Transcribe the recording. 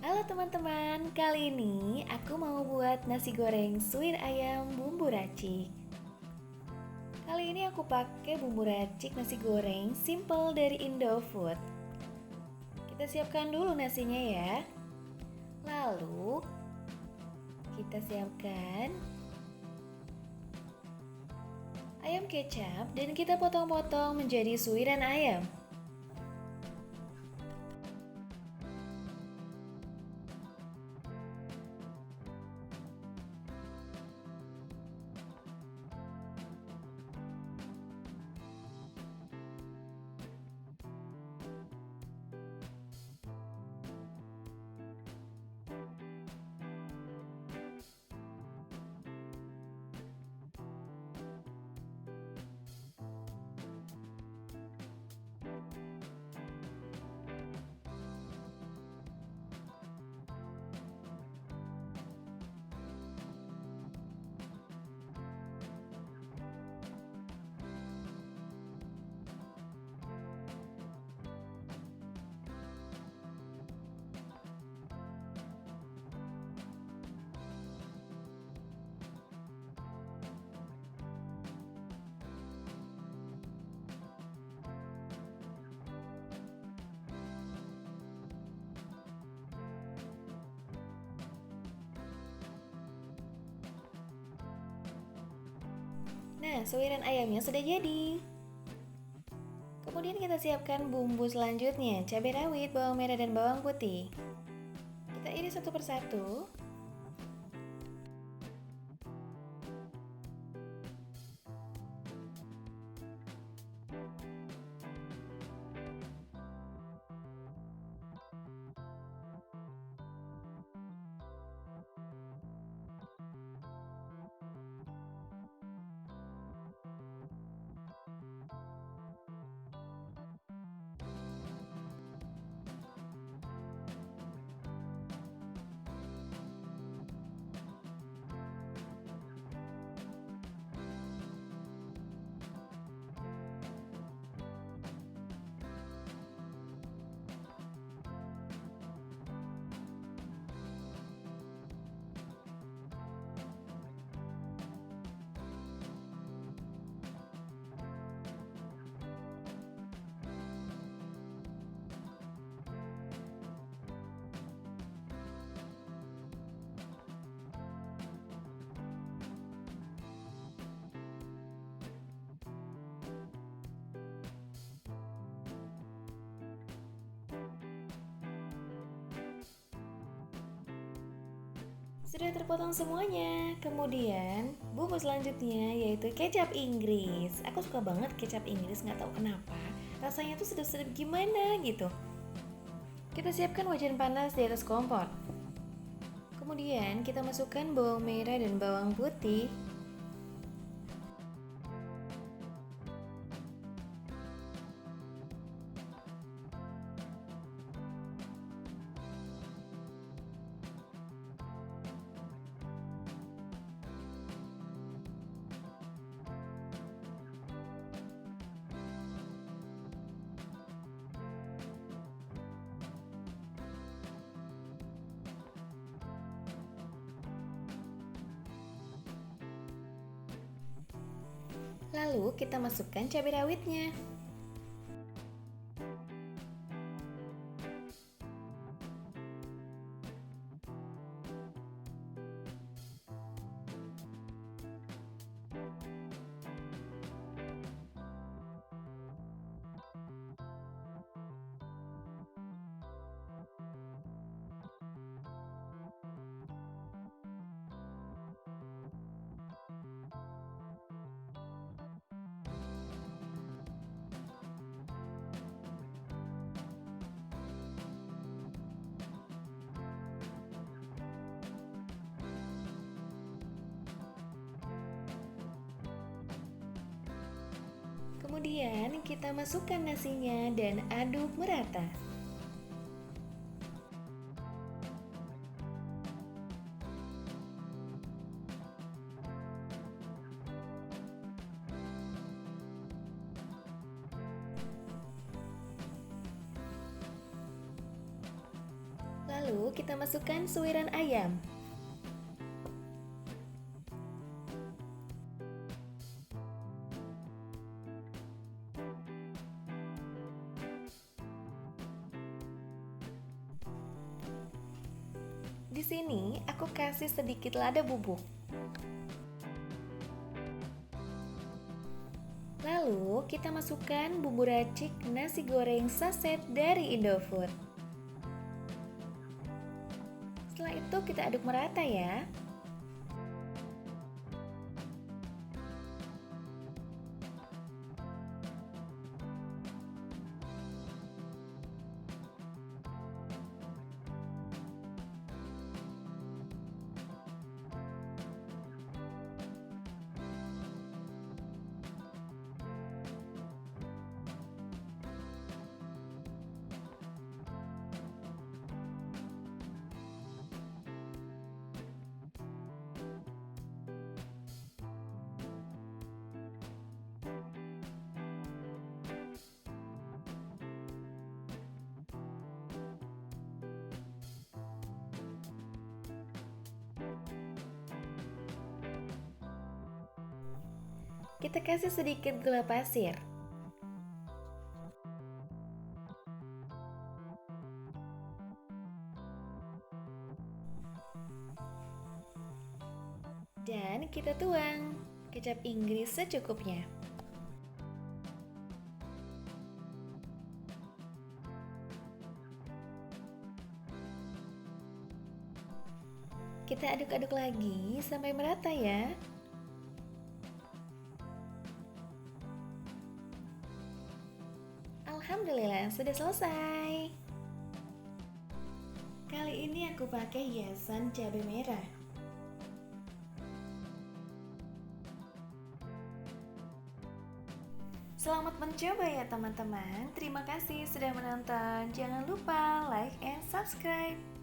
Halo teman-teman, kali ini aku mau buat nasi goreng suwir ayam bumbu racik. Kali ini aku pakai bumbu racik nasi goreng simple dari Indofood. Kita siapkan dulu nasinya ya. Lalu kita siapkan ayam kecap dan kita potong-potong menjadi suwiran ayam. Nah, suwiran ayamnya sudah jadi. Kemudian kita siapkan bumbu selanjutnya, cabai rawit, bawang merah, dan bawang putih. Kita iris satu persatu. Sudah terpotong semuanya. Kemudian bumbu selanjutnya yaitu kecap Inggris. Aku suka banget kecap Inggris, nggak tahu kenapa. Rasanya tuh sedap-sedap gimana gitu. Kita siapkan wajan panas di atas kompor. Kemudian kita masukkan bawang merah dan bawang putih. Lalu kita masukkan cabai rawitnya. Kemudian kita masukkan nasinya dan aduk merata. Lalu kita masukkan suiran ayam. Di sini aku kasih sedikit lada bubuk. Lalu kita masukkan bumbu racik nasi goreng saset dari Indofood. Setelah itu kita aduk merata ya. Kita kasih sedikit gula pasir. Dan kita tuang kecap Inggris secukupnya. Kita aduk-aduk lagi sampai merata ya. Alhamdulillah sudah selesai. Kali ini aku pakai hiasan cabai merah. Selamat mencoba ya teman-teman. Terima kasih sudah menonton. Jangan lupa like and subscribe.